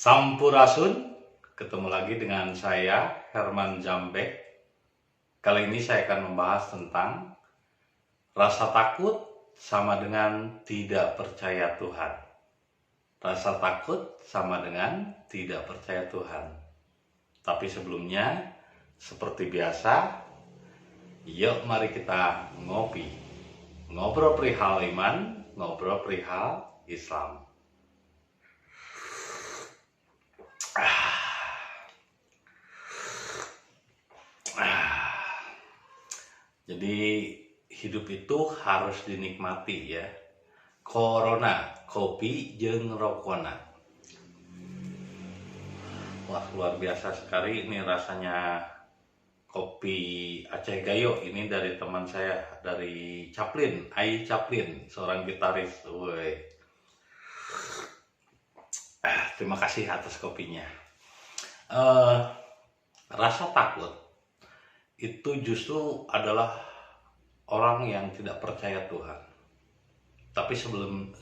Sampurasun, ketemu lagi dengan saya Herman Jambek. Kali ini saya akan membahas tentang rasa takut sama dengan tidak percaya Tuhan. Rasa takut sama dengan tidak percaya Tuhan. Tapi sebelumnya, seperti biasa, yuk mari kita ngopi. Ngobrol perihal iman, ngobrol perihal Islam. Jadi hidup itu harus dinikmati ya. Corona, kopi jeung rokona. Wah, luar biasa sekali ini rasanya kopi Aceh Gayo. Ini dari teman saya, dari Chaplin, Ai Chaplin, seorang gitaris. Woi. Terima kasih atas kopinya. Rasa takut itu justru adalah orang yang tidak percaya Tuhan. Tapi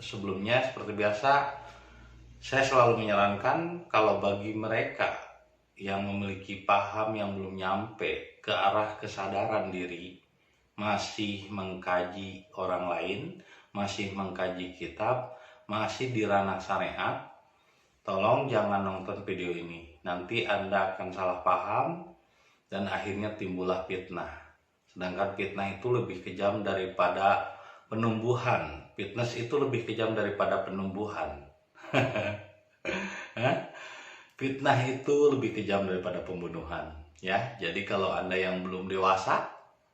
sebelumnya seperti biasa, saya selalu menyarankan kalau bagi mereka yang memiliki paham yang belum nyampe ke arah kesadaran diri, masih mengkaji orang lain, masih mengkaji kitab, masih di ranah syariat, tolong jangan nonton video ini. Nanti Anda akan salah paham dan akhirnya timbullah fitnah. Sedangkan fitnah itu lebih kejam daripada penumbuhan. Fitness itu lebih kejam daripada penumbuhan. Fitnah itu lebih kejam daripada pembunuhan. Ya, jadi kalau Anda yang belum dewasa,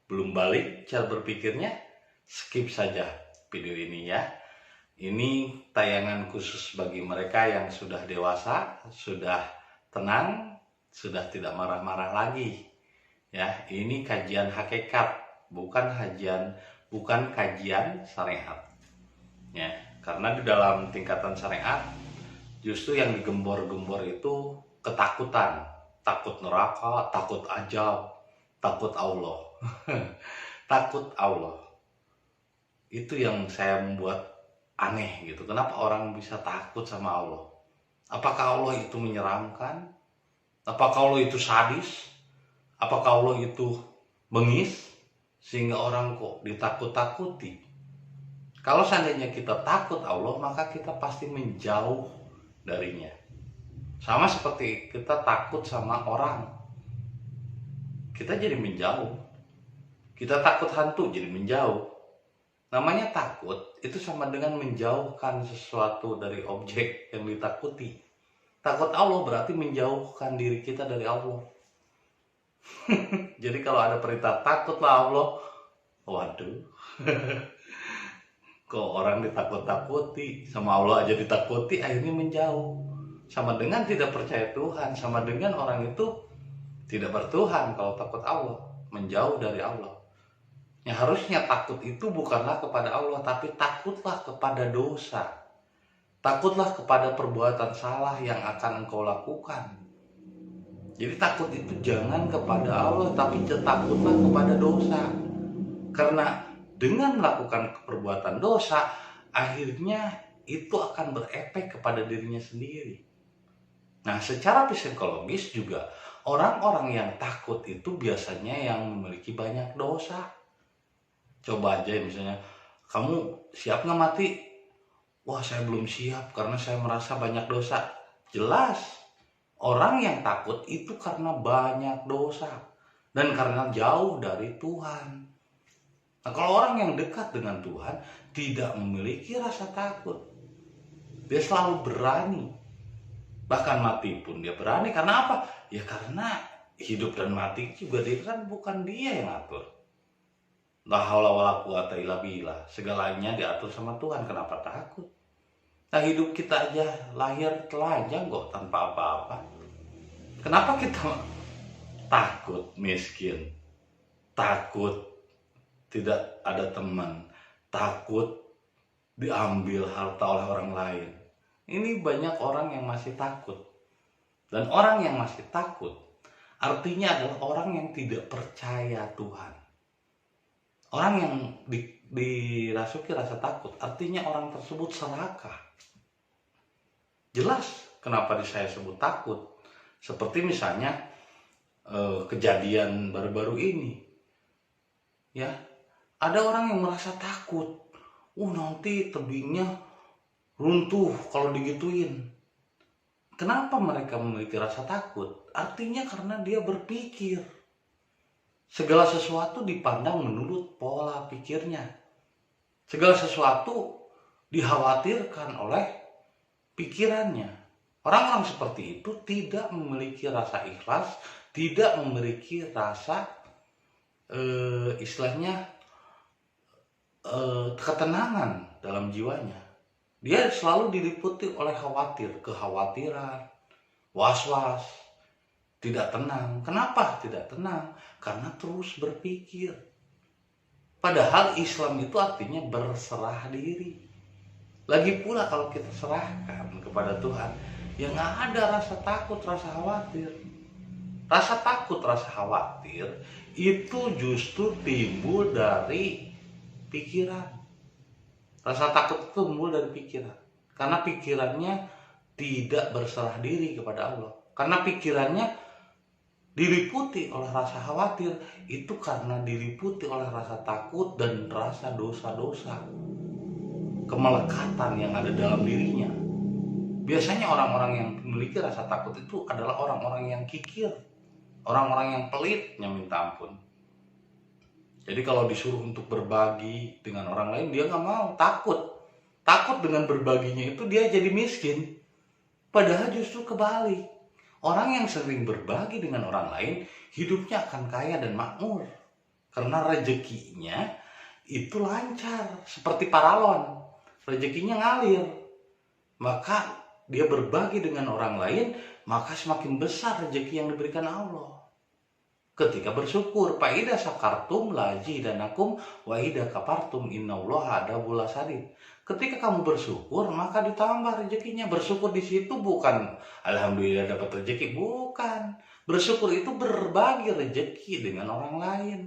belum balik cara berpikirnya, skip saja video ini ya. Ini tayangan khusus bagi mereka yang sudah dewasa, sudah tenang, sudah tidak marah-marah lagi. Ya, ini kajian hakikat, bukan kajian syariat. Ya, karena di dalam tingkatan syariat justru yang digembor-gembor itu ketakutan, takut neraka, takut azab, takut Allah. Takut Allah. Itu yang saya membuat aneh gitu. Kenapa orang bisa takut sama Allah? Apakah Allah itu menyeramkan? Apakah Allah itu sadis? Apakah Allah itu bengis sehingga orang kok ditakut-takuti? Kalau seandainya kita takut Allah, maka kita pasti menjauh darinya. Sama seperti kita takut sama orang, kita jadi menjauh. Kita takut hantu jadi menjauh. Namanya takut itu sama dengan menjauhkan sesuatu dari objek yang ditakuti. Takut Allah berarti menjauhkan diri kita dari Allah. Jadi kalau ada perintah takutlah Allah, waduh. Kok orang ditakut-takuti, sama Allah aja ditakuti, akhirnya menjauh. Sama dengan tidak percaya Tuhan, sama dengan orang itu tidak bertuhan kalau takut Allah, menjauh dari Allah. Ya harusnya takut itu bukanlah kepada Allah, tapi takutlah kepada dosa. Takutlah kepada perbuatan salah yang akan engkau lakukan. Jadi takut itu jangan kepada Allah, tapi takutlah kepada dosa. Karena dengan melakukan perbuatan dosa, akhirnya itu akan berefek kepada dirinya sendiri. Nah, secara psikologis juga, orang-orang yang takut itu biasanya yang memiliki banyak dosa. Coba aja misalnya, kamu siap nggak mati? Wah, saya belum siap karena saya merasa banyak dosa. Jelas, orang yang takut itu karena banyak dosa dan karena jauh dari Tuhan. Nah, kalau orang yang dekat dengan Tuhan tidak memiliki rasa takut, dia selalu berani. Bahkan mati pun dia berani. Karena apa? Ya karena hidup dan mati juga dia kan bukan dia yang atur. La haula wala quwata illa billah. Segalanya diatur sama Tuhan. Kenapa takut? Nah, hidup kita aja lahir telanjang kok tanpa apa-apa. Kenapa kita takut miskin? Takut tidak ada teman, takut diambil harta oleh orang lain. Ini banyak orang yang masih takut. Dan orang yang masih takut artinya adalah orang yang tidak percaya Tuhan. Orang yang dirasuki rasa takut artinya orang tersebut serakah. Jelas Kenapa saya sebut takut? Seperti misalnya kejadian baru-baru ini, ya, ada orang yang merasa takut. Nanti tebingnya runtuh kalau digituin. Kenapa mereka memiliki rasa takut? Artinya karena dia berpikir segala sesuatu dipandang menurut pola pikirnya. Segala sesuatu dikhawatirkan oleh pikirannya. Orang-orang seperti itu tidak memiliki rasa ikhlas, tidak memiliki rasa ketenangan dalam jiwanya. Dia selalu diliputi oleh kekhawatiran, was-was, tidak tenang. Kenapa tidak tenang? Karena terus berpikir. Padahal Islam itu artinya berserah diri. Lagi pula kalau kita serahkan kepada Tuhan, ya nggak ada rasa takut, rasa khawatir. Rasa takut, rasa khawatir itu justru timbul dari pikiran. Rasa takut itu timbul dari pikiran. Karena pikirannya tidak berserah diri kepada Allah. Karena pikirannya diliputi oleh rasa khawatir, itu karena diliputi oleh rasa takut dan rasa dosa-dosa, kemelekatan yang ada dalam dirinya. Biasanya orang-orang yang memiliki rasa takut itu adalah orang-orang yang kikir, orang-orang yang pelitnya minta ampun. Jadi kalau disuruh untuk berbagi dengan orang lain, dia nggak mau, takut dengan berbaginya itu dia jadi miskin. Padahal justru kebalik, orang yang sering berbagi dengan orang lain hidupnya akan kaya dan makmur karena rezekinya itu lancar, seperti paralon, rezekinya ngalir. Maka dia berbagi dengan orang lain, maka semakin besar rezeki yang diberikan Allah. Ketika bersyukur, fa idza syakartum lazidanakum wa idza kafartum innallaha adzabul sadid. Ketika kamu bersyukur, maka ditambah rezekinya. Bersyukur di situ bukan alhamdulillah dapat rezeki, bukan. Bersyukur itu berbagi rezeki dengan orang lain,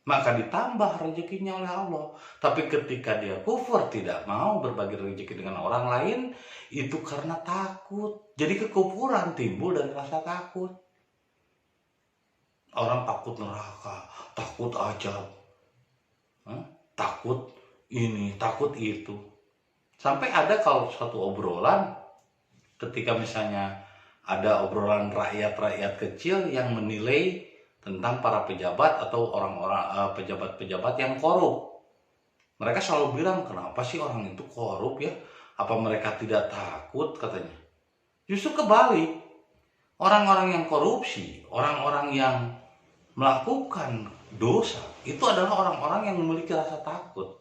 maka ditambah rezekinya oleh Allah. Tapi ketika dia kufur, tidak mau berbagi rezeki dengan orang lain, itu karena takut. Jadi kekufuran timbul dari rasa takut. Orang takut neraka, takut azab, takut ini, takut itu. Sampai ada kalau suatu obrolan, ketika misalnya ada obrolan rakyat-rakyat kecil yang menilai tentang para pejabat atau orang-orang pejabat-pejabat yang korup. Mereka selalu bilang, kenapa sih orang itu korup ya? Apa mereka tidak takut katanya? Justru kebalik. Orang-orang yang korupsi, orang-orang yang melakukan dosa, itu adalah orang-orang yang memiliki rasa takut.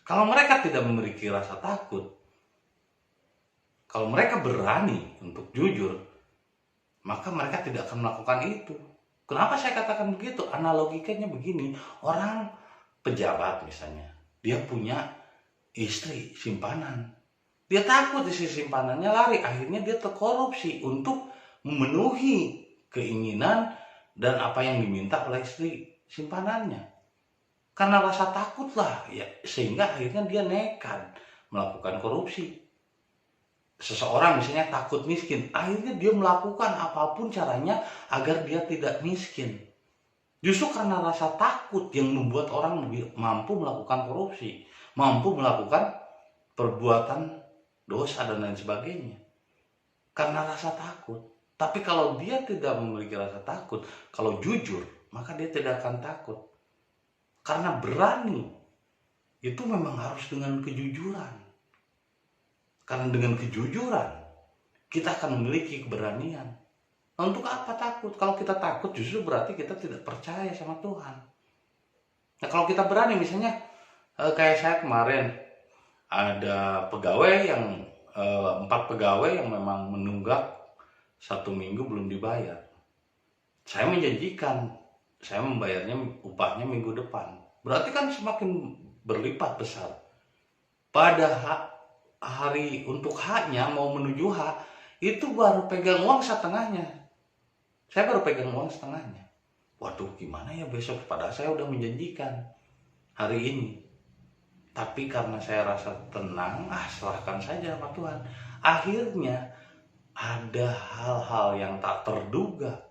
Kalau mereka tidak memiliki rasa takut, kalau mereka berani untuk jujur, maka mereka tidak akan melakukan itu. Kenapa saya katakan begitu? Analogikanya begini, orang pejabat misalnya, dia punya istri simpanan. Dia takut istri simpanannya lari, akhirnya dia terkorupsi untuk memenuhi keinginan dan apa yang diminta oleh istri simpanannya. Karena rasa takutlah, ya, sehingga akhirnya dia nekat melakukan korupsi. Seseorang misalnya takut miskin, akhirnya dia melakukan apapun caranya agar dia tidak miskin. Justru karena rasa takut yang membuat orang mampu melakukan korupsi, mampu melakukan perbuatan dosa dan lain sebagainya. Karena rasa takut. Tapi kalau dia tidak memiliki rasa takut, kalau jujur, maka dia tidak akan takut. Karena berani, itu memang harus dengan kejujuran. Karena dengan kejujuran, kita akan memiliki keberanian. Untuk apa takut? Kalau kita takut justru berarti kita tidak percaya sama Tuhan. Nah kalau kita berani, misalnya kayak saya kemarin, ada pegawai yang 4 pegawai yang memang menunggak 1 minggu belum dibayar. Saya menjanjikan, saya membayarnya upahnya minggu depan. Berarti kan semakin berlipat besar. Pada hari untuk haknya mau menuju hak, itu baru pegang uang setengahnya. Saya baru pegang uang setengahnya. Waduh, gimana ya besok? Padahal saya udah menjanjikan hari ini. Tapi karena saya rasa tenang, serahkan saja sama Tuhan. Akhirnya ada hal-hal yang tak terduga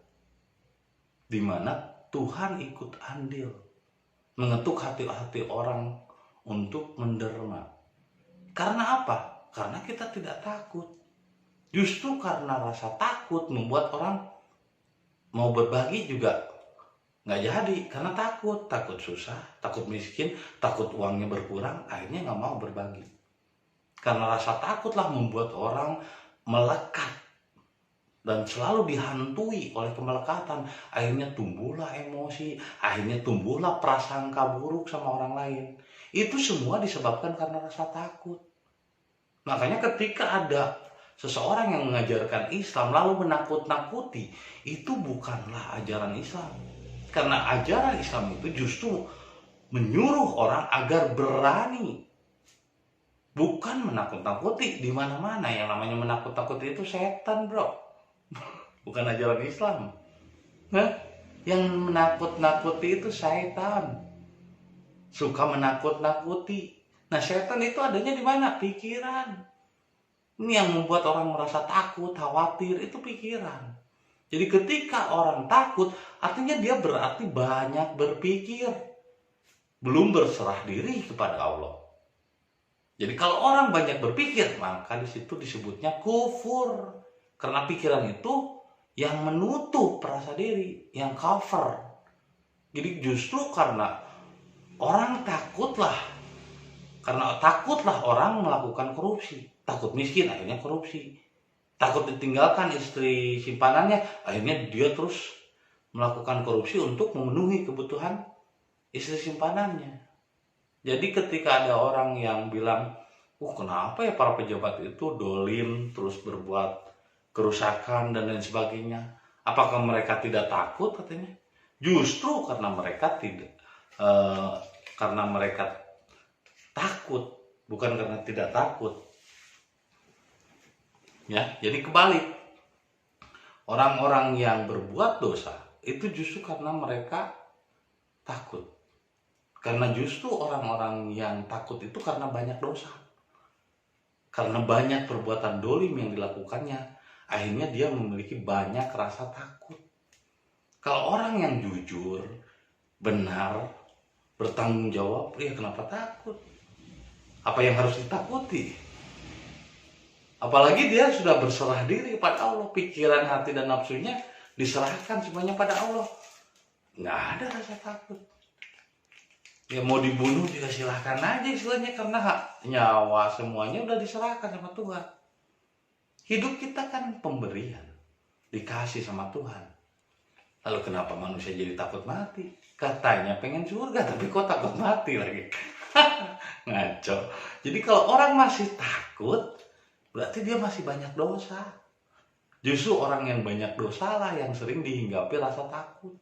di mana Tuhan ikut andil mengetuk hati-hati orang untuk menderma. Karena apa? Karena kita tidak takut. Justru karena rasa takut membuat orang mau berbagi juga nggak jadi, karena takut susah, takut miskin, takut uangnya berkurang, akhirnya nggak mau berbagi. Karena rasa takutlah membuat orang melekat dan selalu dihantui oleh kemelekatan. Akhirnya tumbuhlah emosi, akhirnya tumbuhlah prasangka buruk sama orang lain. Itu semua disebabkan karena rasa takut. Makanya ketika ada seseorang yang mengajarkan Islam lalu menakut-nakuti, itu bukanlah ajaran Islam. Karena ajaran Islam itu justru menyuruh orang agar berani, bukan menakut-nakuti. Di mana-mana yang namanya menakut-nakuti itu setan, bro. Bukan ajaran Islam. Hah? Yang menakut-nakuti itu setan. Suka menakut-nakuti. Nah, setan itu adanya di mana? Pikiran. Ini yang membuat orang merasa takut, khawatir, itu pikiran. Jadi ketika orang takut, artinya dia berarti banyak berpikir, belum berserah diri kepada Allah. Jadi kalau orang banyak berpikir, maka di situ disebutnya kufur. Karena pikiran itu yang menutup rasa diri, yang cover. Jadi justru karena orang takutlah orang melakukan korupsi. Takut miskin, akhirnya korupsi. Takut ditinggalkan istri simpanannya, akhirnya dia terus melakukan korupsi untuk memenuhi kebutuhan istri simpanannya. Jadi ketika ada orang yang bilang, kenapa ya para pejabat itu dolim, terus berbuat kerusakan dan lain sebagainya. Apakah mereka tidak takut katanya? Justru karena mereka takut, bukan karena tidak takut. Ya, jadi kebalik. Orang-orang yang berbuat dosa itu justru karena mereka takut. Karena justru orang-orang yang takut itu karena banyak dosa. Karena banyak perbuatan dolim yang dilakukannya, akhirnya dia memiliki banyak rasa takut. Kalau orang yang jujur, benar, bertanggung jawab, ya kenapa takut? Apa yang harus ditakuti? Apalagi dia sudah berserah diri kepada Allah, pikiran, hati, dan nafsunya diserahkan semuanya pada Allah. Nggak ada rasa takut. Ya mau dibunuh juga silahkan aja istilahnya, karena nyawa semuanya udah diserahkan sama Tuhan. Hidup kita kan pemberian, dikasih sama Tuhan. Lalu kenapa manusia jadi takut mati? Katanya pengen surga, tapi kok takut mati lagi? Ngaco. Jadi kalau orang masih takut, berarti dia masih banyak dosa. Justru orang yang banyak dosa lah yang sering dihinggapi rasa takut.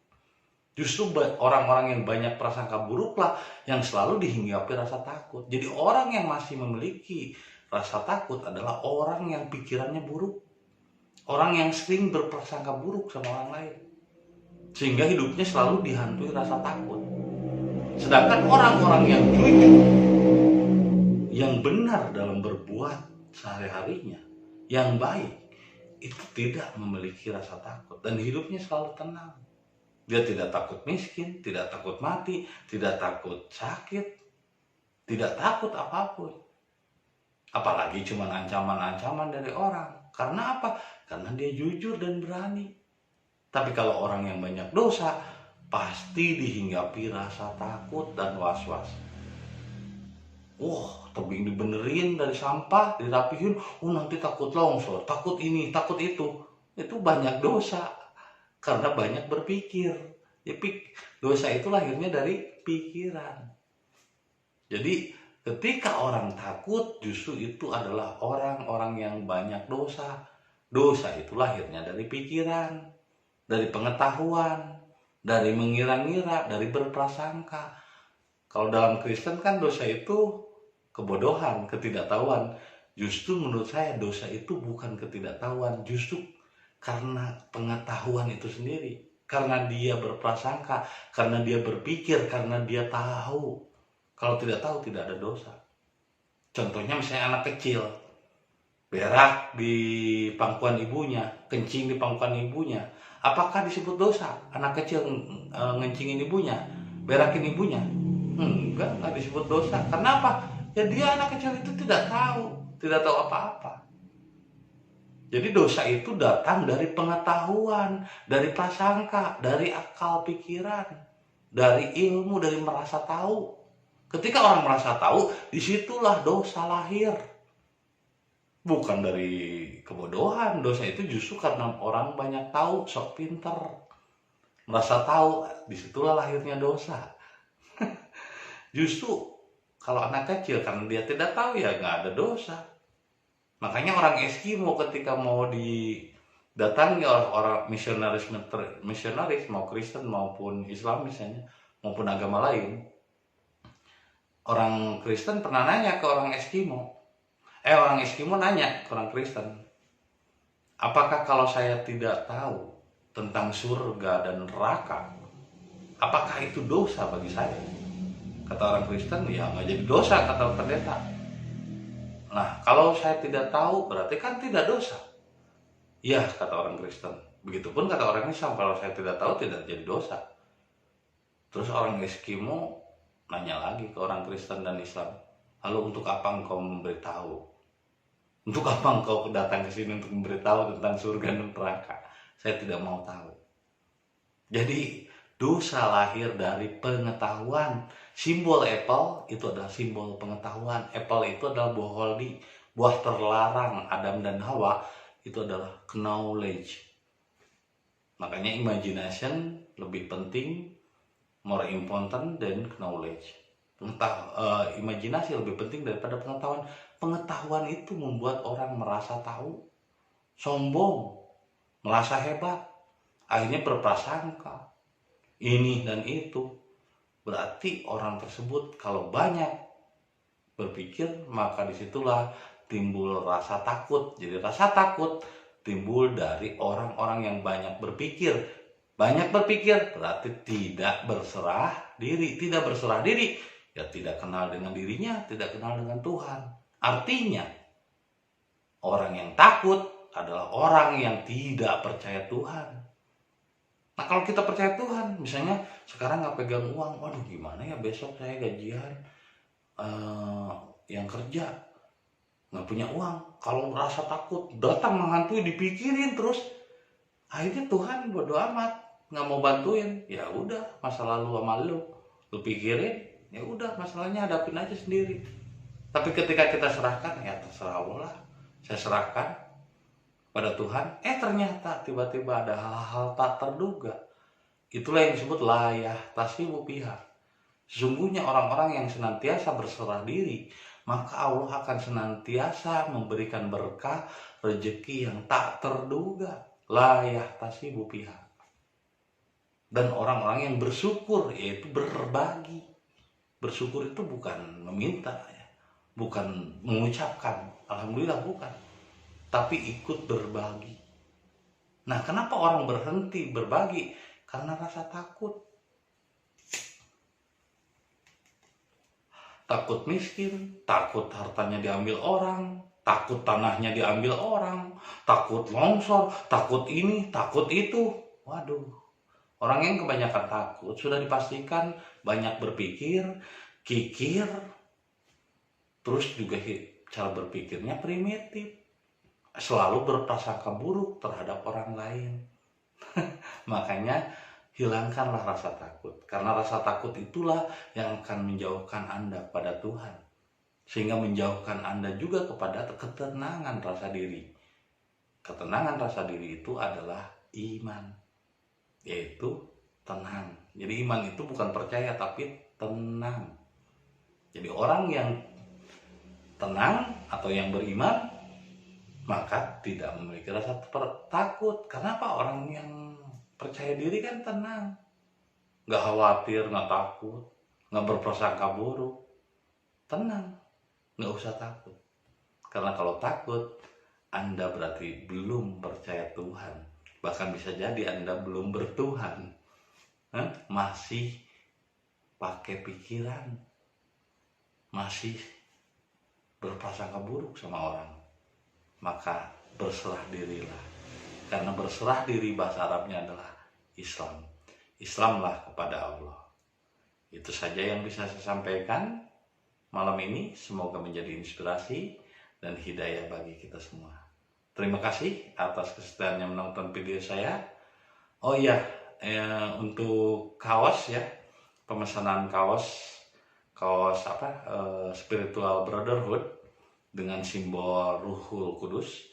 Justru orang-orang yang banyak prasangka buruk lah yang selalu dihinggapi rasa takut. Jadi orang yang masih memiliki rasa takut adalah orang yang pikirannya buruk. Orang yang sering berprasangka buruk sama orang lain. Sehingga hidupnya selalu dihantui rasa takut. Sedangkan orang-orang yang jujur, yang benar dalam berbuat sehari-harinya, yang baik, itu tidak memiliki rasa takut dan hidupnya selalu tenang. Dia tidak takut miskin, tidak takut mati, tidak takut sakit, tidak takut apapun. Apalagi cuma ancaman-ancaman dari orang. Karena apa? Karena dia jujur dan berani. Tapi kalau orang yang banyak dosa, pasti dihinggapi rasa takut dan was-was. Tebing dibenerin dari sampah, dirapihin, nanti takut longsor, takut ini, takut itu. Itu banyak dosa, karena banyak berpikir. Dosa itu lahirnya dari pikiran. Jadi ketika orang takut, justru itu adalah orang-orang yang banyak dosa. Dosa itu lahirnya dari pikiran, dari pengetahuan, dari mengira-ngira, dari berprasangka. Kalau dalam Kristen kan dosa itu kebodohan, ketidaktahuan. Justru menurut saya dosa itu bukan ketidaktahuan, justru karena pengetahuan itu sendiri. Karena dia berprasangka, karena dia berpikir, karena dia tahu. Kalau tidak tahu tidak ada dosa. Contohnya misalnya anak kecil. berak di pangkuan ibunya, kencing di pangkuan ibunya, apakah disebut dosa? Anak kecil ngencingin ibunya, berakin ibunya? Enggak disebut dosa. Kenapa? Ya dia anak kecil itu tidak tahu apa-apa. Jadi dosa itu datang dari pengetahuan, dari prasangka, dari akal pikiran, dari ilmu, dari merasa tahu. Ketika orang merasa tahu, disitulah dosa lahir. Bukan dari kebodohan. Dosa itu justru karena orang banyak tahu, sok pinter. Merasa tahu, disitulah lahirnya dosa. Justru kalau anak kecil, karena dia tidak tahu, ya nggak ada dosa. Makanya orang Eskimo ketika mau didatangi oleh orang misionaris, mau Kristen maupun Islam misalnya, maupun agama lain, orang Kristen pernah nanya ke orang Eskimo nanya ke orang Kristen, apakah kalau saya tidak tahu tentang surga dan neraka, apakah itu dosa bagi saya? Kata orang Kristen, ya nggak jadi dosa, kata pendeta. Nah, kalau saya tidak tahu, berarti kan tidak dosa. Ya, kata orang Kristen. Begitupun kata orang Islam, kalau saya tidak tahu, tidak jadi dosa. Terus orang Eskimo nanya lagi ke orang Kristen dan Islam, lalu untuk apa engkau memberitahu? Untuk apa engkau datang ke sini untuk memberitahu tentang surga dan neraka? Saya tidak mau tahu. Jadi, dosa lahir dari pengetahuan. Simbol apple itu adalah simbol pengetahuan. Apple itu adalah buah holdi, buah terlarang Adam dan Hawa, itu adalah knowledge. Makanya imagination lebih penting, more important than knowledge. Imajinasi lebih penting daripada pengetahuan. Pengetahuan itu membuat orang merasa tahu, sombong, merasa hebat, akhirnya berprasangka ini dan itu. Berarti orang tersebut kalau banyak berpikir, maka disitulah timbul rasa takut. Jadi rasa takut timbul dari orang-orang yang banyak berpikir. Banyak berpikir berarti tidak berserah diri. Tidak berserah diri, ya tidak kenal dengan dirinya, tidak kenal dengan Tuhan. Artinya, orang yang takut adalah orang yang tidak percaya Tuhan. Nah, kalau kita percaya Tuhan, misalnya sekarang nggak pegang uang, waduh gimana ya besok saya gajian, yang kerja nggak punya uang. Kalau merasa takut, datang menghantui, dipikirin terus, akhirnya Tuhan bodo amat, nggak mau bantuin. Ya udah, masa lalu sama lu pikirin, ya udah masalahnya hadapin aja sendiri. Tapi ketika kita serahkan, ya terserah Allah, saya serahkan pada Tuhan, ternyata tiba-tiba ada hal-hal tak terduga. Itulah yang disebut layah tasfibu pihak. Sesungguhnya orang-orang yang senantiasa berserah diri, maka Allah akan senantiasa memberikan berkah, rezeki yang tak terduga. Layah tasfibu pihak. Dan orang-orang yang bersyukur, yaitu berbagi. Bersyukur itu bukan meminta, ya, bukan mengucapkan alhamdulillah, bukan, tapi ikut berbagi. Nah, kenapa orang berhenti berbagi? Karena rasa takut. Takut miskin, takut hartanya diambil orang, takut tanahnya diambil orang, takut longsor, takut ini, takut itu. Waduh, orang yang kebanyakan takut sudah dipastikan banyak berpikir, kikir, terus juga cara berpikirnya primitif. Selalu berprasangka buruk terhadap orang lain. Makanya hilangkanlah rasa takut. Karena rasa takut itulah yang akan menjauhkan Anda pada Tuhan. Sehingga menjauhkan Anda juga kepada ketenangan rasa diri. Ketenangan rasa diri itu adalah iman. Yaitu tenang. Jadi iman itu bukan percaya tapi tenang. Jadi orang yang tenang atau yang beriman, maka tidak memiliki rasa takut. Kenapa? Orang yang percaya diri kan tenang, nggak khawatir, nggak takut, nggak berprasangka buruk, tenang, nggak usah takut. Karena kalau takut, Anda berarti belum percaya Tuhan. Bahkan bisa jadi Anda belum bertuhan, masih pakai pikiran, masih berprasangka buruk sama orang. maka berserah dirilah. Karena berserah diri bahasa Arabnya adalah Islam. Islamlah kepada Allah. Itu saja yang bisa saya sampaikan malam ini. Semoga menjadi inspirasi dan hidayah bagi kita semua. Terima kasih atas kesediaannya menonton video saya. Oh iya, untuk kaos ya, pemesanan kaos Spiritual Brotherhood dengan simbol Ruhul Kudus.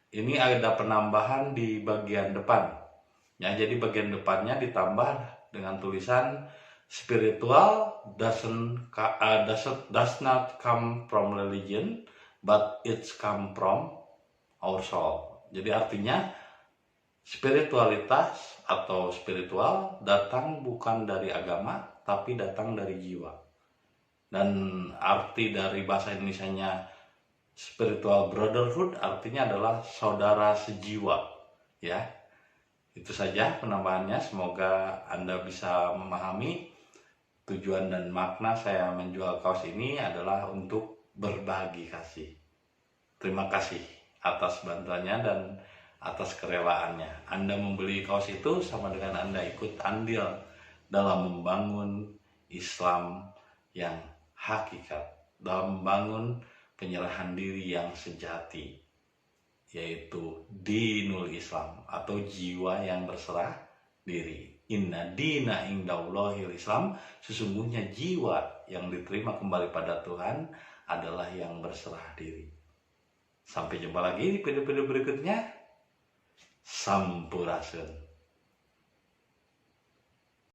Ini ada penambahan di bagian depan. Ya, jadi bagian depannya ditambah dengan tulisan spiritual does not come from religion, but it's come from our soul. Jadi artinya spiritualitas atau spiritual datang bukan dari agama, tapi datang dari jiwa. Dan arti dari bahasa Indonesianya Spiritual Brotherhood artinya adalah saudara sejiwa, ya. Itu saja penambahannya. Semoga Anda bisa memahami tujuan dan makna saya menjual kaos ini adalah untuk berbagi kasih. Terima kasih atas bantuannya dan atas kerelaannya. Anda membeli kaos itu sama dengan Anda ikut andil dalam membangun Islam yang hakikat, dalam membangun penyerahan diri yang sejati, yaitu dinul Islam atau jiwa yang berserah diri. Inna dina indallahil Islam, sesungguhnya jiwa yang diterima kembali pada Tuhan adalah yang berserah diri. Sampai jumpa lagi di video-video berikutnya. Sampurasun.